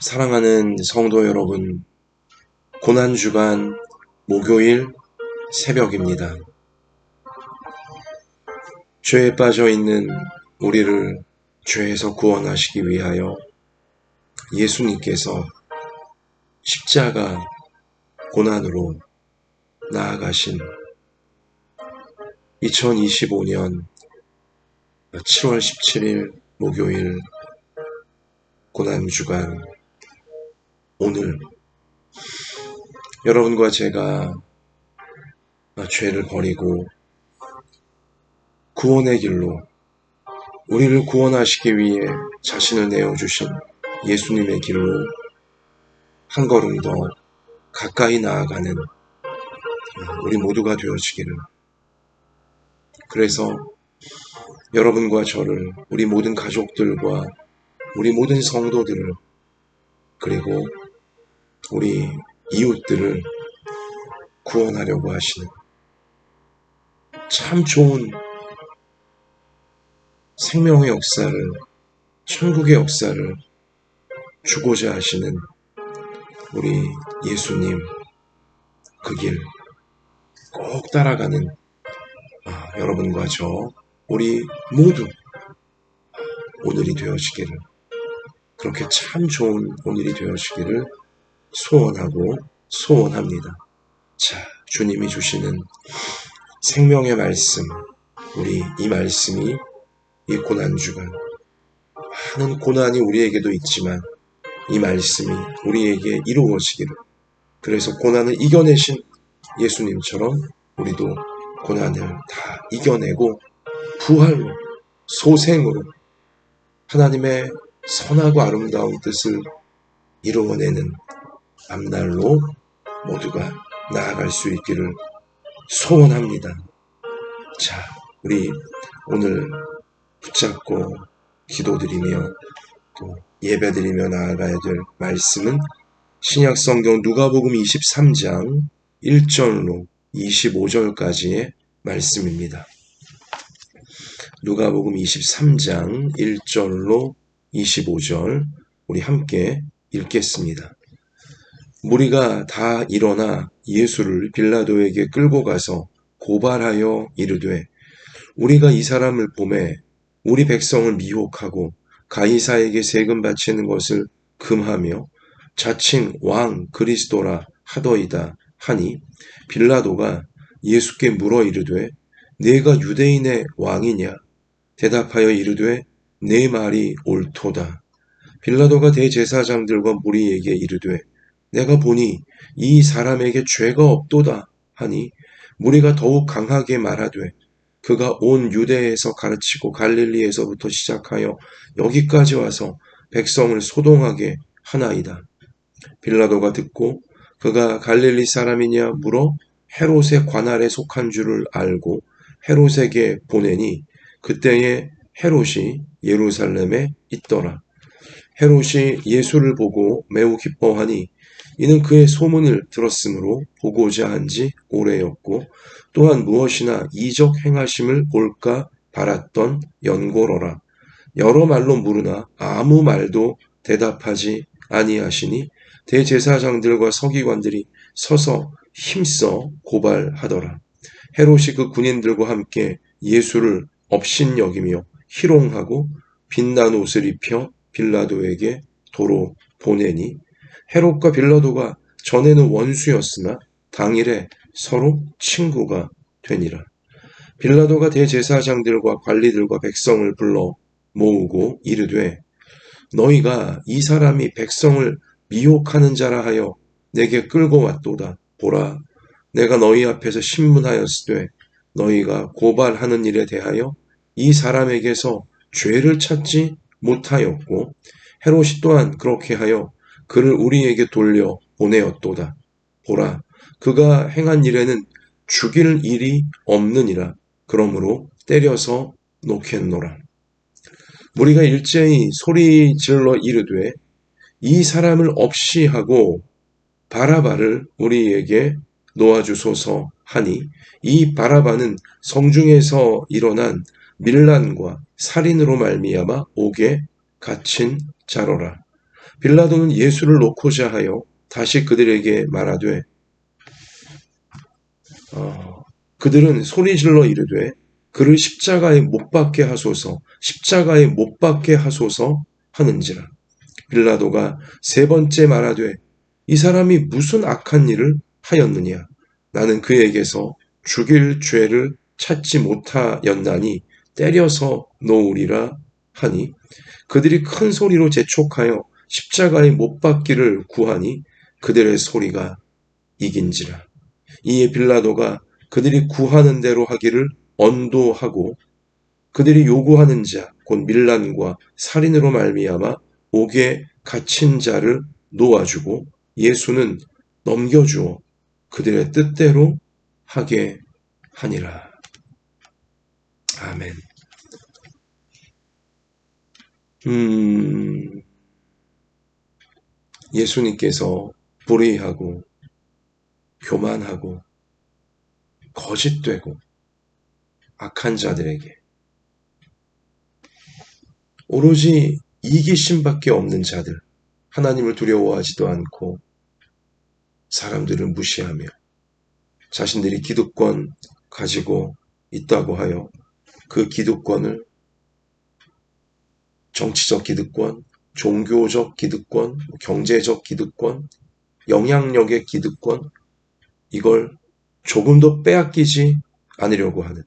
사랑하는 성도 여러분, 고난주간 목요일 새벽입니다. 죄에 빠져 있는 우리를 죄에서 구원하시기 위하여 예수님께서 십자가 고난으로 나아가신 2025년 7월 17일 목요일 고난주간 오늘 여러분과 제가 죄를 버리고 구원의 길로 우리를 구원하시기 위해 자신을 내어주신 예수님의 길로 한 걸음 더 가까이 나아가는 우리 모두가 되어지기를. 그래서 여러분과 저를, 우리 모든 가족들과 우리 모든 성도들을, 그리고 우리 이웃들을 구원하려고 하시는 참 좋은 생명의 역사를, 천국의 역사를 주고자 하시는 우리 예수님 그 길 꼭 따라가는 여러분과 저 우리 모두 오늘이 되어지기를, 그렇게 참 좋은 오늘이 되어지기를 소원하고 소원합니다. 자, 주님이 주시는 생명의 말씀, 우리 이 말씀이 이 고난주간 많은 고난이 우리에게도 있지만 이 말씀이 우리에게 이루어지기를, 그래서 고난을 이겨내신 예수님처럼 우리도 고난을 다 이겨내고 부활로, 소생으로 하나님의 선하고 아름다운 뜻을 이루어내는 앞날로 모두가 나아갈 수 있기를 소원합니다. 자, 우리 오늘 붙잡고 기도드리며 또 예배드리며 나아가야 될 말씀은 신약성경 누가복음 23장 1절로 25절까지의 말씀입니다. 누가복음 23장 1절로 25절 우리 함께 읽겠습니다. 무리가 다 일어나 예수를 빌라도에게 끌고 가서 고발하여 이르되, 우리가 이 사람을 보매 우리 백성을 미혹하고 가이사에게 세금 바치는 것을 금하며 자칭 왕 그리스도라 하더이다 하니, 빌라도가 예수께 물어 이르되, 내가 유대인의 왕이냐? 대답하여 이르되, 내 말이 옳도다. 빌라도가 대제사장들과 무리에게 이르되, 내가 보니 이 사람에게 죄가 없도다 하니, 무리가 더욱 강하게 말하되, 그가 온 유대에서 가르치고 갈릴리에서부터 시작하여 여기까지 와서 백성을 소동하게 하나이다. 빌라도가 듣고 그가 갈릴리 사람이냐 물어 헤롯의 관할에 속한 줄을 알고 헤롯에게 보내니, 그때에 헤롯이 예루살렘에 있더라. 헤롯이 예수를 보고 매우 기뻐하니, 이는 그의 소문을 들었으므로 보고자 한지 오래였고, 또한 무엇이나 이적 행하심을 볼까 바랐던 연고로라. 여러 말로 물으나 아무 말도 대답하지 아니하시니, 대제사장들과 서기관들이 서서 힘써 고발하더라. 헤롯이 그 군인들과 함께 예수를 업신여기며 희롱하고 빛난 옷을 입혀 빌라도에게 도로 보내니, 헤롯과 빌라도가 전에는 원수였으나 당일에 서로 친구가 되니라. 빌라도가 대제사장들과 관리들과 백성을 불러 모으고 이르되, 너희가 이 사람이 백성을 미혹하는 자라 하여 내게 끌고 왔도다. 보라, 내가 너희 앞에서 신문하였으되 너희가 고발하는 일에 대하여 이 사람에게서 죄를 찾지 못하였고, 헤롯이 또한 그렇게 하여 그를 우리에게 돌려 보내었도다. 보라, 그가 행한 일에는 죽일 일이 없느니라. 그러므로 때려서 놓겠노라. 우리가 일제히 소리 질러 이르되, 이 사람을 없이 하고 바라바를 우리에게 놓아주소서 하니, 이 바라바는 성중에서 일어난 밀란과 살인으로 말미암아 옥에 갇힌 자로라. 빌라도는 예수를 놓고자 하여 다시 그들에게 말하되 그들은 소리질러 이르되 그를 십자가에 못 박게 하소서, 십자가에 못 박게 하소서 하는지라. 빌라도가 세 번째 말하되 이 사람이 무슨 악한 일을 하였느냐? 나는 그에게서 죽일 죄를 찾지 못하였나니 때려서 놓으리라 하니 그들이 큰 소리로 재촉하여 십자가에 못 박기를 구하니 그들의 소리가 이긴지라. 이에 빌라도가 그들이 구하는 대로 하기를 언도하고 그들이 요구하는 자 곧 밀란과 살인으로 말미암아 옥에 갇힌 자를 놓아주고 예수는 넘겨주어 그들의 뜻대로 하게 하니라. 아멘. 예수님께서 불의하고 교만하고 거짓되고 악한 자들에게 오로지 이기심밖에 없는 자들, 하나님을 두려워하지도 않고 사람들을 무시하며 자신들이 기득권 가지고 있다고 하여 그 기득권을 정치적 기득권, 종교적 기득권, 경제적 기득권, 영향력의 기득권, 이걸 조금도 빼앗기지 않으려고 하는,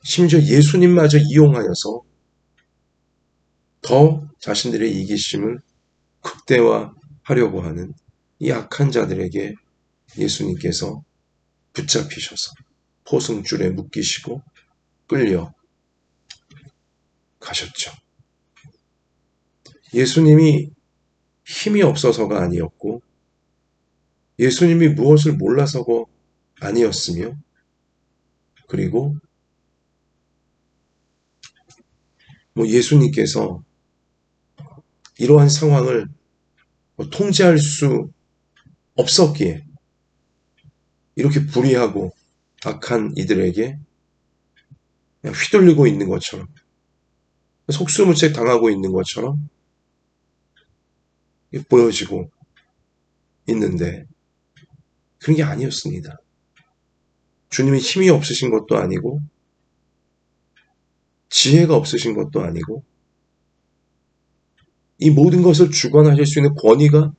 심지어 예수님마저 이용하여서 더 자신들의 이기심을 극대화하려고 하는 이 악한 자들에게 예수님께서 붙잡히셔서 포승줄에 묶이시고 끌려 가셨죠. 예수님이 힘이 없어서가 아니었고 예수님이 무엇을 몰라서가 아니었으며 그리고 예수님께서 이러한 상황을 통제할 수 없었기에 이렇게 불의하고 악한 이들에게 그냥 휘둘리고 있는 것처럼 속수무책 당하고 있는 것처럼 보여지고 있는데 그런 게 아니었습니다. 주님이 힘이 없으신 것도 아니고 지혜가 없으신 것도 아니고 이 모든 것을 주관하실 수 있는 권위가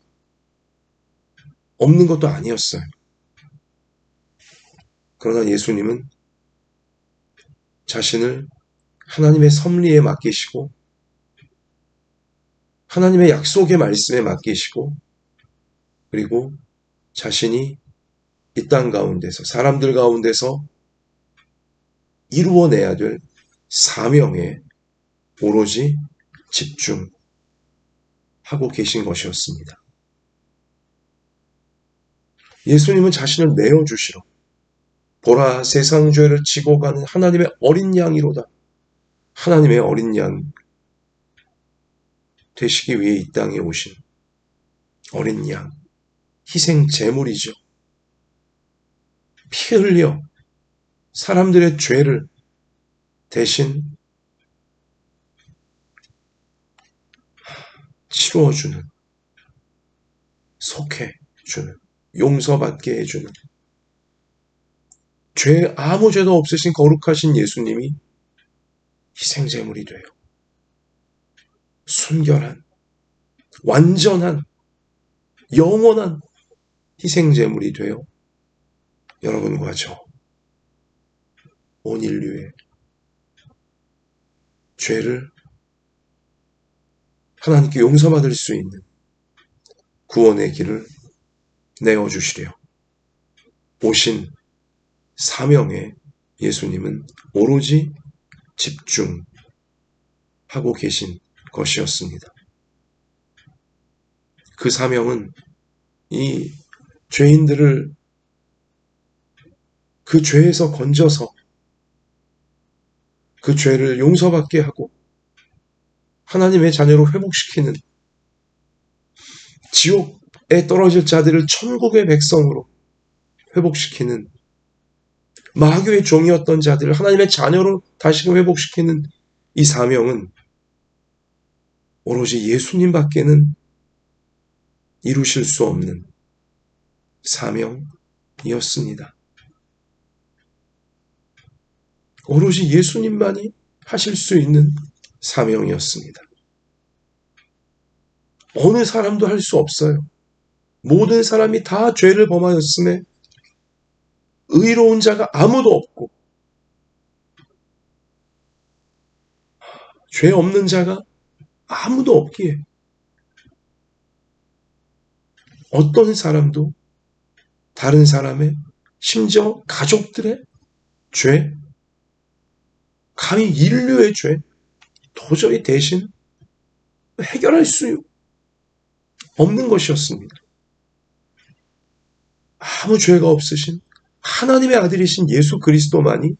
없는 것도 아니었어요. 그러나 예수님은 자신을 하나님의 섭리에 맡기시고 하나님의 약속의 말씀에 맡기시고 그리고 자신이 이 땅 가운데서 사람들 가운데서 이루어내야 될 사명에 오로지 집중하고 계신 것이었습니다. 예수님은 자신을 내어주시러 보라 세상 죄를 지고 가는 하나님의 어린 양이로다. 하나님의 어린 양 되시기 위해 이 땅에 오신 어린 양, 희생 제물이죠. 피 흘려 사람들의 죄를 대신 치루어주는, 속해주는, 용서받게 해주는 아무 죄도 없으신 거룩하신 예수님이 희생제물이 돼요. 순결한, 완전한, 영원한 희생제물이 되어 여러분과 저 온 인류의 죄를 하나님께 용서받을 수 있는 구원의 길을 내어주시려 오신 사명에 예수님은 오로지 집중하고 계신 것이었습니다. 그 사명은 이 죄인들을 그 죄에서 건져서 그 죄를 용서받게 하고 하나님의 자녀로 회복시키는, 지옥에 떨어질 자들을 천국의 백성으로 회복시키는, 마귀의 종이었던 자들을 하나님의 자녀로 다시금 회복시키는 이 사명은 오로지 예수님밖에는 이루실 수 없는 사명이었습니다. 오로지 예수님만이 하실 수 있는 사명이었습니다. 어느 사람도 할 수 없어요. 모든 사람이 다 죄를 범하였음에 의로운 자가 아무도 없고 죄 없는 자가 아무도 없기에 어떤 사람도 다른 사람의 심지어 가족들의 죄, 감히 인류의 죄 도저히 대신 해결할 수 없는 것이었습니다. 아무 죄가 없으신 하나님의 아들이신 예수 그리스도만이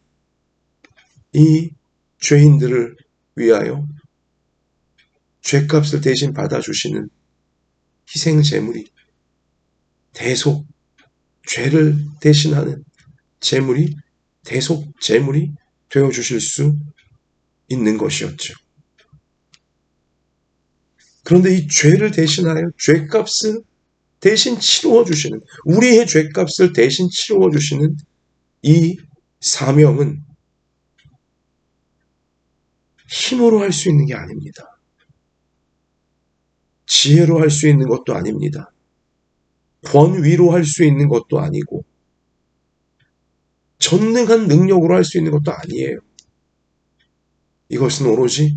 이 죄인들을 위하여 죄값을 대신 받아주시는 희생 제물이 대속 죄를 대신하는 제물이 대속 제물이 되어주실 수 있는 것이었죠. 그런데 이 죄를 대신하여 죄값을 대신 치루어 주시는, 우리의 죄값을 대신 치루어 주시는 이 사명은 힘으로 할 수 있는 게 아닙니다. 지혜로 할 수 있는 것도 아닙니다. 권위로 할 수 있는 것도 아니고 전능한 능력으로 할 수 있는 것도 아니에요. 이것은 오로지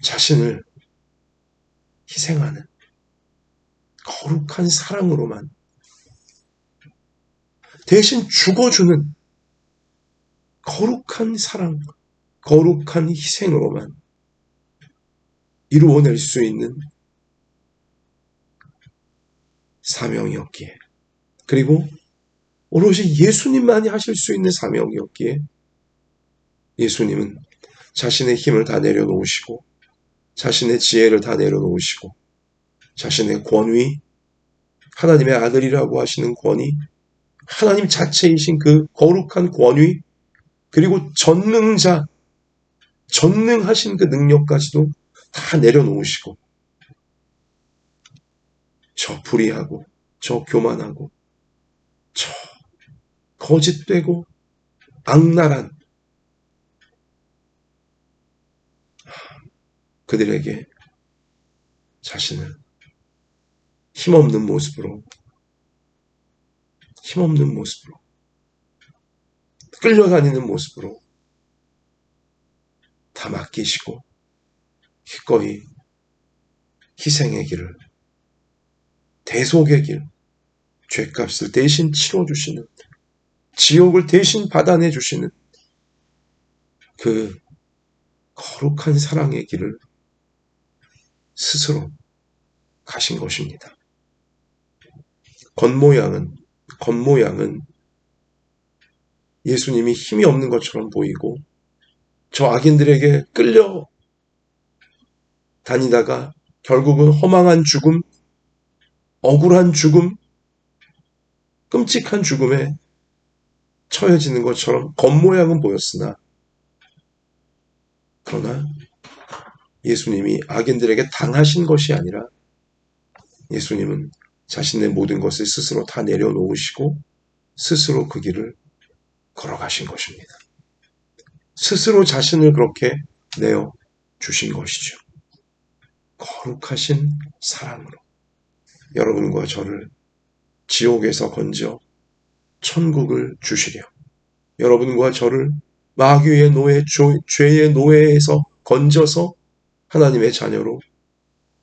자신을 희생하는 거룩한 사랑으로만, 대신 죽어주는 거룩한 사랑, 거룩한 희생으로만 이루어낼 수 있는 사명이었기에, 그리고 오로지 예수님만이 하실 수 있는 사명이었기에 예수님은 자신의 힘을 다 내려놓으시고 자신의 지혜를 다 내려놓으시고 자신의 권위, 하나님의 아들이라고 하시는 권위, 하나님 자체이신 그 거룩한 권위, 그리고 전능자, 전능하신 그 능력까지도 다 내려놓으시고 저 불의하고 저 교만하고 저 거짓되고 악랄한 그들에게 자신을 힘없는 모습으로 끌려다니는 모습으로 다 맡기시고 기꺼이 희생의 길을, 대속의 길, 죄값을 대신 치러주시는, 지옥을 대신 받아내주시는 그 거룩한 사랑의 길을 스스로 가신 것입니다. 겉모양은 예수님이 힘이 없는 것처럼 보이고 저 악인들에게 끌려 다니다가 결국은 허망한 죽음, 억울한 죽음, 끔찍한 죽음에 처해지는 것처럼 겉모양은 보였으나, 그러나 예수님이 악인들에게 당하신 것이 아니라 예수님은 자신의 모든 것을 스스로 다 내려놓으시고 스스로 그 길을 걸어가신 것입니다. 스스로 자신을 그렇게 내어주신 것이죠. 거룩하신 사랑으로 여러분과 저를 지옥에서 건져 천국을 주시려, 여러분과 저를 마귀의 노예, 죄의 노예에서 건져서 하나님의 자녀로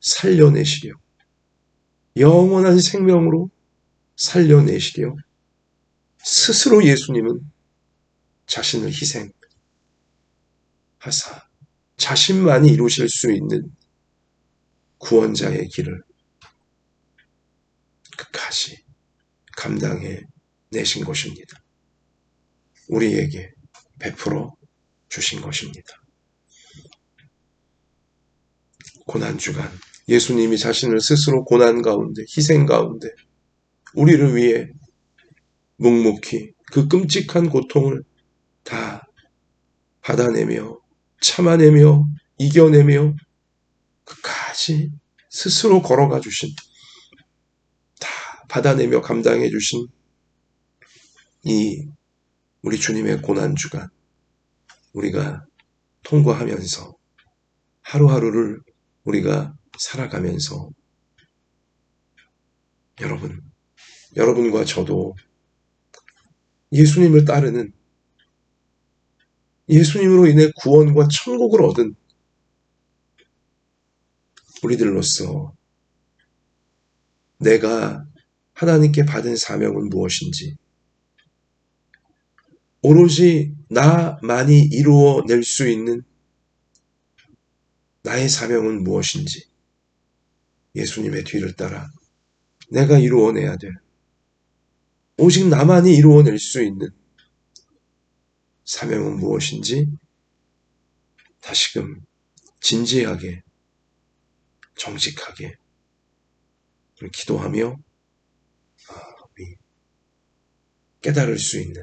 살려내시려, 영원한 생명으로 살려내시려 스스로 예수님은 자신을 희생하사 자신만이 이루실 수 있는 구원자의 길을 끝까지 감당해 내신 것입니다. 우리에게 베풀어 주신 것입니다. 고난주간 예수님이 자신을 스스로 고난 가운데, 희생 가운데 우리를 위해 묵묵히 그 끔찍한 고통을 다 받아내며 참아내며 이겨내며 끝까지 스스로 걸어가 주신, 다 받아내며 감당해 주신 이 우리 주님의 고난주간, 우리가 통과하면서 하루하루를 우리가 살아가면서 여러분과 저도 예수님을 따르는, 예수님으로 인해 구원과 천국을 얻은 우리들로서 내가 하나님께 받은 사명은 무엇인지, 오로지 나만이 이루어낼 수 있는 나의 사명은 무엇인지, 예수님의 뒤를 따라 내가 이루어내야 될, 오직 나만이 이루어낼 수 있는 사명은 무엇인지 다시금 진지하게, 정직하게 기도하며 깨달을 수 있는,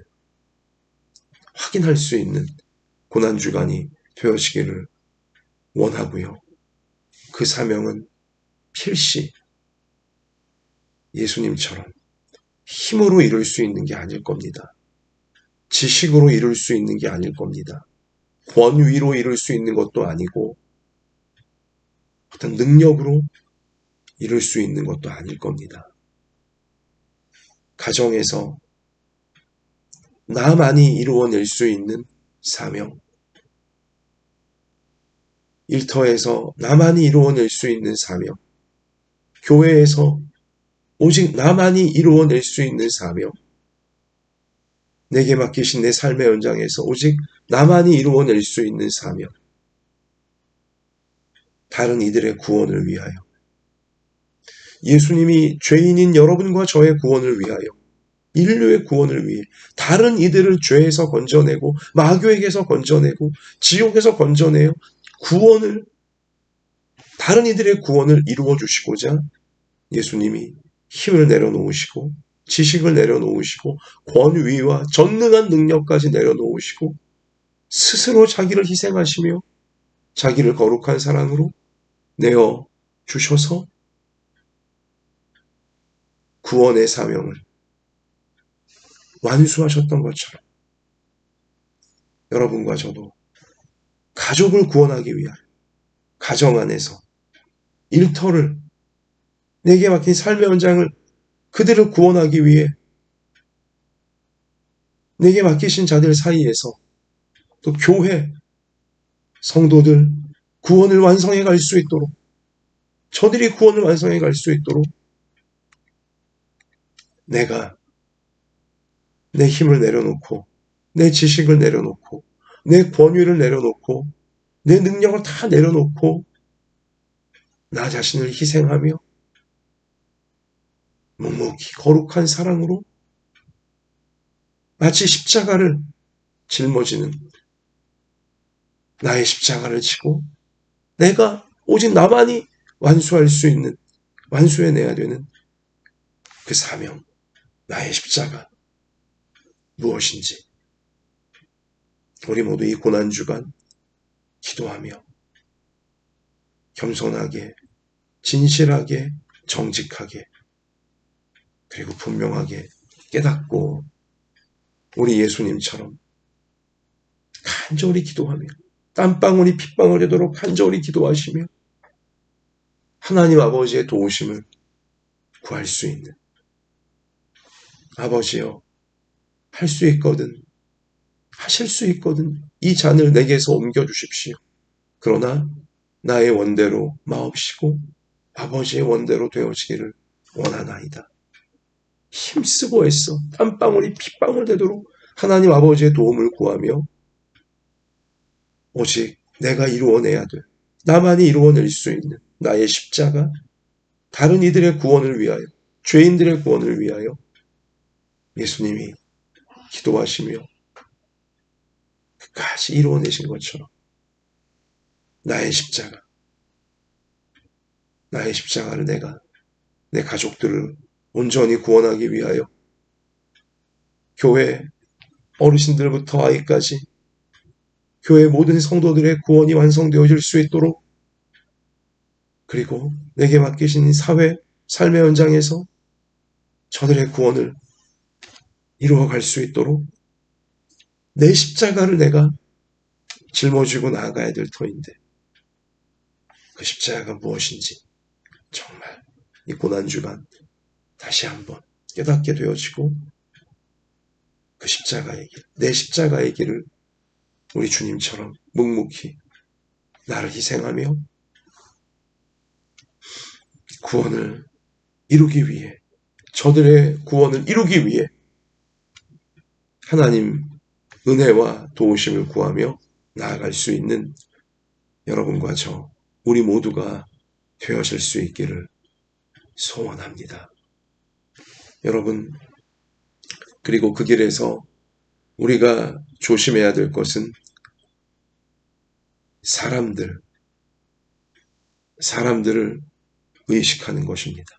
확인할 수 있는 고난주간이 되어지기를 원하고요. 그 사명은 필시 예수님처럼 힘으로 이룰 수 있는 게 아닐 겁니다. 지식으로 이룰 수 있는 게 아닐 겁니다. 권위로 이룰 수 있는 것도 아니고 어떤 능력으로 이룰 수 있는 것도 아닐 겁니다. 가정에서 나만이 이루어낼 수 있는 사명, 일터에서 나만이 이루어낼 수 있는 사명, 교회에서 오직 나만이 이루어낼 수 있는 사명, 내게 맡기신 내 삶의 현장에서 오직 나만이 이루어낼 수 있는 사명, 다른 이들의 구원을 위하여, 예수님이 죄인인 여러분과 저의 구원을 위하여, 인류의 구원을 위해 다른 이들을 죄에서 건져내고 마귀에게서 건져내고 지옥에서 건져내어 구원을, 다른 이들의 구원을 이루어 주시고자 예수님이 힘을 내려놓으시고 지식을 내려놓으시고 권위와 전능한 능력까지 내려놓으시고 스스로 자기를 희생하시며 자기를 거룩한 사랑으로 내어 주셔서 구원의 사명을 완수하셨던 것처럼 여러분과 저도 가족을 구원하기 위하여 가정 안에서 일터를, 내게 맡긴 삶의 현장을, 그들을 구원하기 위해 내게 맡기신 자들 사이에서 또 교회 성도들 구원을 완성해 갈 수 있도록, 저들이 구원을 완성해 갈 수 있도록 내가 내 힘을 내려놓고 내 지식을 내려놓고 내 권위를 내려놓고 내 능력을 다 내려놓고 나 자신을 희생하며 묵묵히 거룩한 사랑으로 마치 십자가를 짊어지는, 나의 십자가를 지고 내가 오직 나만이 완수할 수 있는, 완수해내야 되는 그 사명, 나의 십자가 무엇인지 우리 모두 이 고난주간 기도하며 겸손하게, 진실하게, 정직하게, 그리고 분명하게 깨닫고 우리 예수님처럼 간절히 기도하며 땀방울이 핏방울 되도록 간절히 기도하시며 하나님 아버지의 도우심을 구할 수 있는, 아버지여 할 수 있거든, 하실 수 있거든 이 잔을 내게서 옮겨주십시오. 그러나 나의 원대로 마옵시고 아버지의 원대로 되어지기를 원하나이다. 힘쓰고 애써 땀방울이 핏방울 되도록 하나님 아버지의 도움을 구하며 오직 내가 이루어내야 돼, 나만이 이루어낼 수 있는 나의 십자가, 다른 이들의 구원을 위하여, 죄인들의 구원을 위하여 예수님이 기도하시며 끝까지 이루어내신 것처럼 나의 십자가를 내가 내 가족들을 온전히 구원하기 위하여 교회 어르신들부터 아이까지 교회 모든 성도들의 구원이 완성되어질 수 있도록 그리고 내게 맡기신 이 사회, 삶의 현장에서 저들의 구원을 이루어갈 수 있도록 내 십자가를 내가 짊어지고 나아가야 될 터인데 그 십자가가 무엇인지 정말 이 고난주간 다시 한번 깨닫게 되어지고 그 십자가의 길, 내 십자가의 길을 우리 주님처럼 묵묵히 나를 희생하며 구원을 이루기 위해 저들의 구원을 이루기 위해 하나님 은혜와 도우심을 구하며 나아갈 수 있는 여러분과 저 우리 모두가 되어질 수 있기를 소원합니다. 여러분, 그리고 그 길에서 우리가 조심해야 될 것은 사람들을 의식하는 것입니다.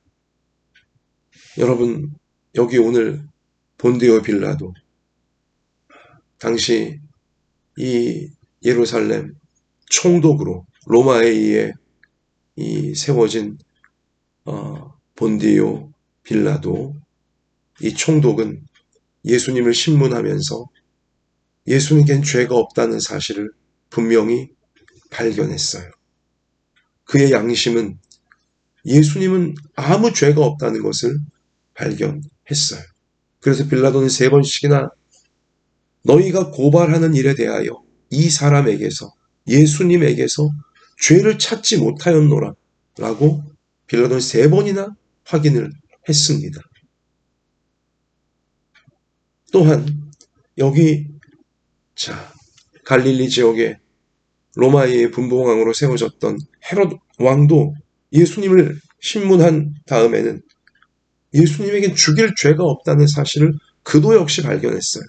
여러분, 여기 오늘 본디오 빌라도 당시 이 예루살렘 총독으로 로마에 의해 이 세워진 본디오 빌라도 이 총독은 예수님을 신문하면서 예수님께는 죄가 없다는 사실을 분명히 발견했어요. 그의 양심은 예수님은 아무 죄가 없다는 것을 발견했어요. 그래서 빌라도는 3번씩이나 너희가 고발하는 일에 대하여 이 사람에게서 예수님에게서 죄를 찾지 못하였노라 라고 빌라도는 3번이나 확인을 했습니다. 또한 여기 갈릴리 지역에 로마의 분봉왕으로 세워졌던 헤롯 왕도 예수님을 신문한 다음에는 예수님에겐 죽일 죄가 없다는 사실을 그도 역시 발견했어요.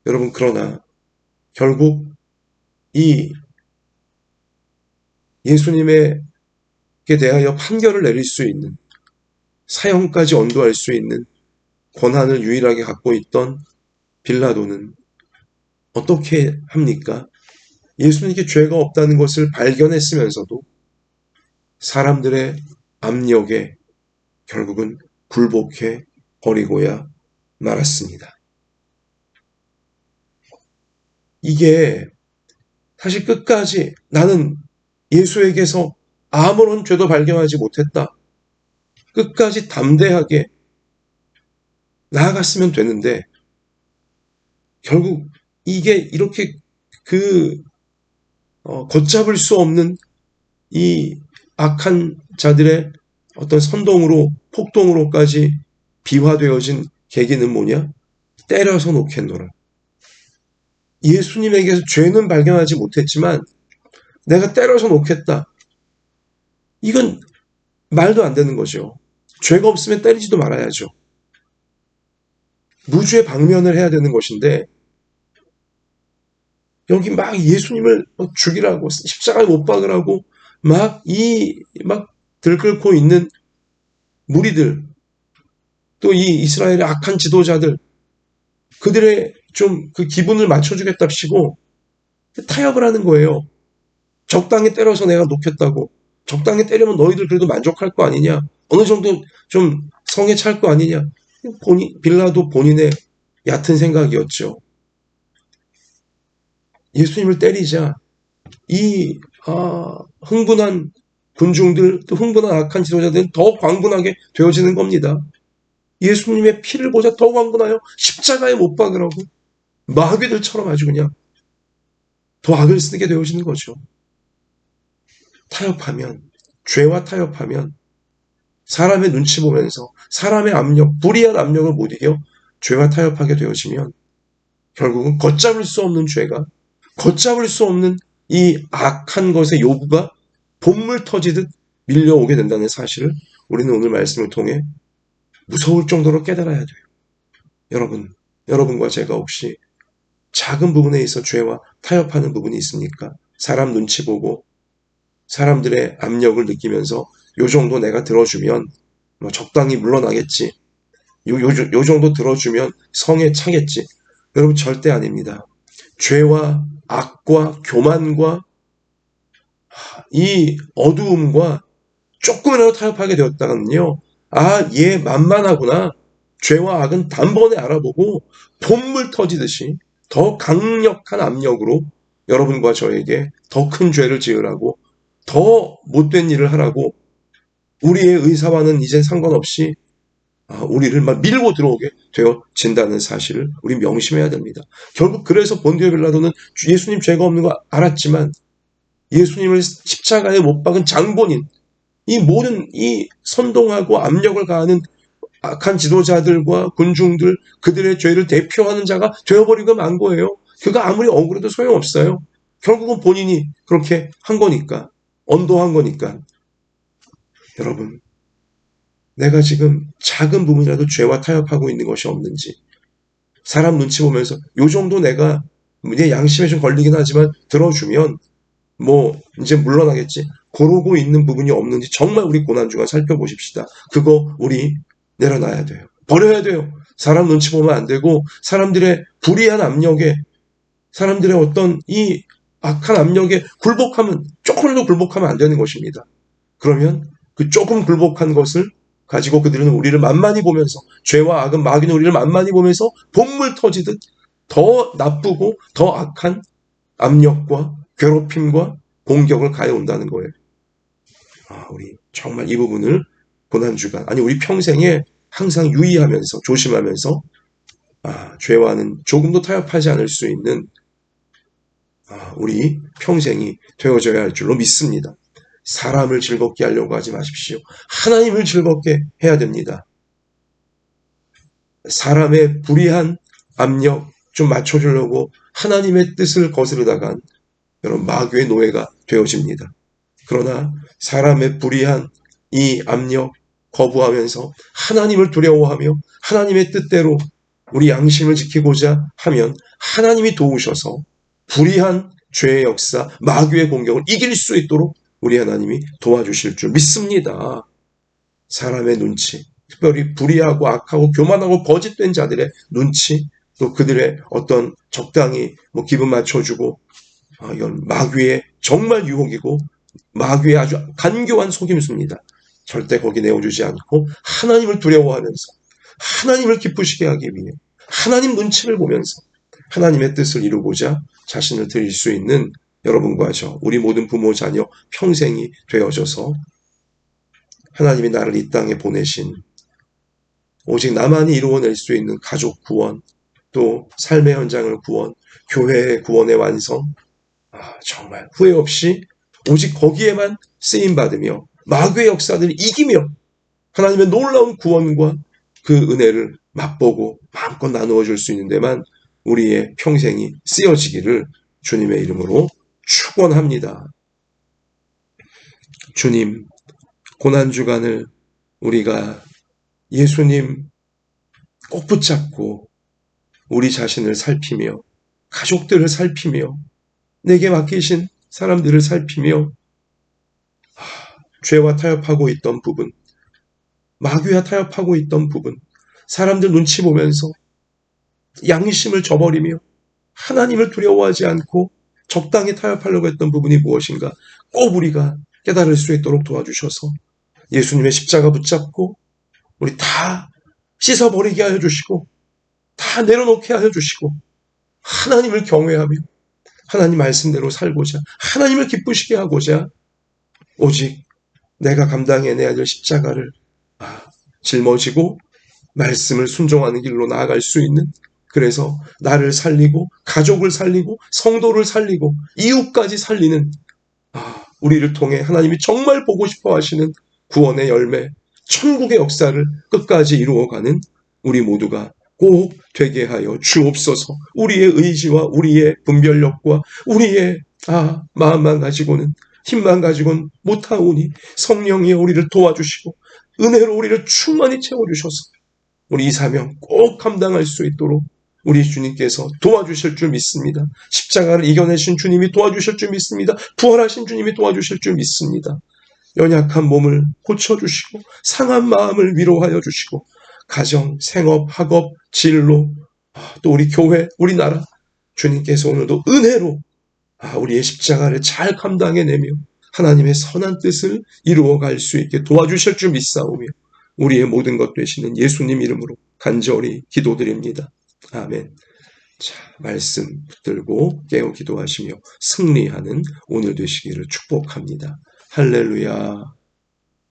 여러분, 그러나 결국 이 예수님에게 대하여 판결을 내릴 수 있는, 사형까지 언도할 수 있는 권한을 유일하게 갖고 있던 빌라도는 어떻게 합니까? 예수님께 죄가 없다는 것을 발견했으면서도 사람들의 압력에 결국은 굴복해 버리고야 말았습니다. 이게 사실 끝까지 나는 예수에게서 아무런 죄도 발견하지 못했다. 끝까지 담대하게 나아갔으면 되는데 결국 이게 이렇게 걷잡을 수 없는 이 악한 자들의 어떤 선동으로 폭동으로까지 비화되어진 계기는 뭐냐? 때려서 놓겠노라. 예수님에게서 죄는 발견하지 못했지만 내가 때려서 놓겠다. 이건 말도 안 되는 거죠. 죄가 없으면 때리지도 말아야죠. 무죄 방면을 해야 되는 것인데 여기 막 예수님을 죽이라고 십자가에 못 박으라고 막 들끓고 있는 무리들, 또 이 이스라엘의 악한 지도자들, 그들의 좀 그 기분을 맞춰주겠답시고 타협을 하는 거예요. 적당히 때려서 내가 놓겠다고. 적당히 때리면 너희들 그래도 만족할 거 아니냐. 어느 정도 좀 성에 찰 거 아니냐. 빌라도 본인의 얕은 생각이었죠. 예수님을 때리자 이 흥분한 군중들, 또 흥분한 악한 지도자들은 더 광분하게 되어지는 겁니다. 예수님의 피를 보자 더 광분하여 십자가에 못 박으라고 마귀들처럼 아주 그냥 더 악을 쓰게 되어지는 거죠. 타협하면, 죄와 타협하면 사람의 눈치 보면서 사람의 압력, 불의한 압력을 못 이겨 죄와 타협하게 되어지면 결국은 걷잡을 수 없는 죄가, 걷잡을 수 없는 이 악한 것의 요구가 본물 터지듯 밀려오게 된다는 사실을 우리는 오늘 말씀을 통해 무서울 정도로 깨달아야 돼요. 여러분과 제가 혹시 작은 부분에 있어 죄와 타협하는 부분이 있습니까? 사람 눈치 보고 사람들의 압력을 느끼면서 요 정도 내가 들어주면 적당히 물러나겠지. 요 정도 들어주면 성에 차겠지. 여러분, 절대 아닙니다. 죄와 악과 교만과 이 어두움과 조금이라도 타협하게 되었다면요. 얘 만만하구나. 죄와 악은 단번에 알아보고 봇물 터지듯이 더 강력한 압력으로 여러분과 저에게 더 큰 죄를 지으라고, 더 못된 일을 하라고, 우리의 의사와는 이제 상관없이 우리를 막 밀고 들어오게 되어진다는 사실을 우리 명심해야 됩니다. 결국 그래서 본디오 빌라도는 예수님 죄가 없는 거 알았지만 예수님을 십자가에 못 박은 장본인, 이 모든 이 선동하고 압력을 가하는 악한 지도자들과 군중들, 그들의 죄를 대표하는 자가 되어버리고 만 거예요. 그가 아무리 억울해도 소용없어요. 결국은 본인이 그렇게 한 거니까, 언도한 거니까. 여러분, 내가 지금 작은 부분이라도 죄와 타협하고 있는 것이 없는지, 사람 눈치 보면서 요 정도 내가 내 양심에 좀 걸리긴 하지만 들어주면 뭐 이제 물러나겠지, 그러고 있는 부분이 없는지 정말 우리 고난주간 살펴보십시다. 그거 우리 내려놔야 돼요. 버려야 돼요. 사람 눈치 보면 안 되고, 사람들의 불의한 압력에, 사람들의 어떤 이 악한 압력에 조금이라도 굴복하면 안 되는 것입니다. 그러면 그 조금 굴복한 것을 가지고 그들은 우리를 만만히 보면서, 죄와 악은 마귀는 우리를 만만히 보면서 본물 터지듯 더 나쁘고 더 악한 압력과 괴롭힘과 공격을 가해온다는 거예요. 우리 정말 이 부분을 고난주간, 아니 우리 평생에 항상 유의하면서 조심하면서 죄와는 조금도 타협하지 않을 수 있는 우리 평생이 되어져야 할 줄로 믿습니다. 사람을 즐겁게 하려고 하지 마십시오. 하나님을 즐겁게 해야 됩니다. 사람의 불의한 압력 좀 맞춰주려고 하나님의 뜻을 거스르다간 여러분 마귀의 노예가 되어집니다. 그러나 사람의 불의한 이 압력 거부하면서 하나님을 두려워하며 하나님의 뜻대로 우리 양심을 지키고자 하면 하나님이 도우셔서 불의한 죄의 역사, 마귀의 공격을 이길 수 있도록 우리 하나님이 도와주실 줄 믿습니다. 사람의 눈치, 특별히 불의하고 악하고 교만하고 거짓된 자들의 눈치, 또 그들의 어떤 적당히 기분 맞춰주고, 이건 마귀의 정말 유혹이고 마귀의 아주 간교한 속임수입니다. 절대 거기 내어주지 않고 하나님을 두려워하면서 하나님을 기쁘시게 하기 위해 하나님 눈치를 보면서 하나님의 뜻을 이루고자 자신을 드릴 수 있는 여러분과 우리 모든 부모 자녀 평생이 되어져서 하나님이 나를 이 땅에 보내신 오직 나만이 이루어낼 수 있는 가족 구원, 또 삶의 현장을 구원, 교회의 구원의 완성, 정말 후회 없이 오직 거기에만 쓰임받으며 마귀의 역사들을 이기며 하나님의 놀라운 구원과 그 은혜를 맛보고 마음껏 나누어 줄 수 있는 데만 우리의 평생이 쓰여지기를 주님의 이름으로 축원합니다. 주님, 고난주간을 우리가 예수님 꼭 붙잡고 우리 자신을 살피며 가족들을 살피며 내게 맡기신 사람들을 살피며 죄와 타협하고 있던 부분, 마귀와 타협하고 있던 부분, 사람들 눈치 보면서 양심을 저버리며 하나님을 두려워하지 않고 적당히 타협하려고 했던 부분이 무엇인가 꼭 우리가 깨달을 수 있도록 도와주셔서 예수님의 십자가 붙잡고 우리 다 씻어버리게 하여 주시고 다 내려놓게 하여 주시고 하나님을 경외하며 하나님 말씀대로 살고자, 하나님을 기쁘시게 하고자 오직 내가 감당해내야 될 십자가를 짊어지고 말씀을 순종하는 길로 나아갈 수 있는, 그래서 나를 살리고 가족을 살리고 성도를 살리고 이웃까지 살리는 우리를 통해 하나님이 정말 보고 싶어 하시는 구원의 열매, 천국의 역사를 끝까지 이루어가는 우리 모두가 꼭 되게 하여 주옵소서. 우리의 의지와 우리의 분별력과 우리의 마음만 가지고는, 힘만 가지고는 못하오니 성령이 우리를 도와주시고 은혜로 우리를 충만히 채워주셔서 우리 이 사명 꼭 감당할 수 있도록 우리 주님께서 도와주실 줄 믿습니다. 십자가를 이겨내신 주님이 도와주실 줄 믿습니다. 부활하신 주님이 도와주실 줄 믿습니다. 연약한 몸을 고쳐주시고 상한 마음을 위로하여 주시고 가정, 생업, 학업, 진로, 또 우리 교회, 우리나라 주님께서 오늘도 은혜로 우리의 십자가를 잘 감당해내며 하나님의 선한 뜻을 이루어갈 수 있게 도와주실 줄 믿사오며 우리의 모든 것 되시는 예수님 이름으로 간절히 기도드립니다. 아멘. 자, 말씀 붙들고 깨어 기도하시며 승리하는 오늘 되시기를 축복합니다. 할렐루야.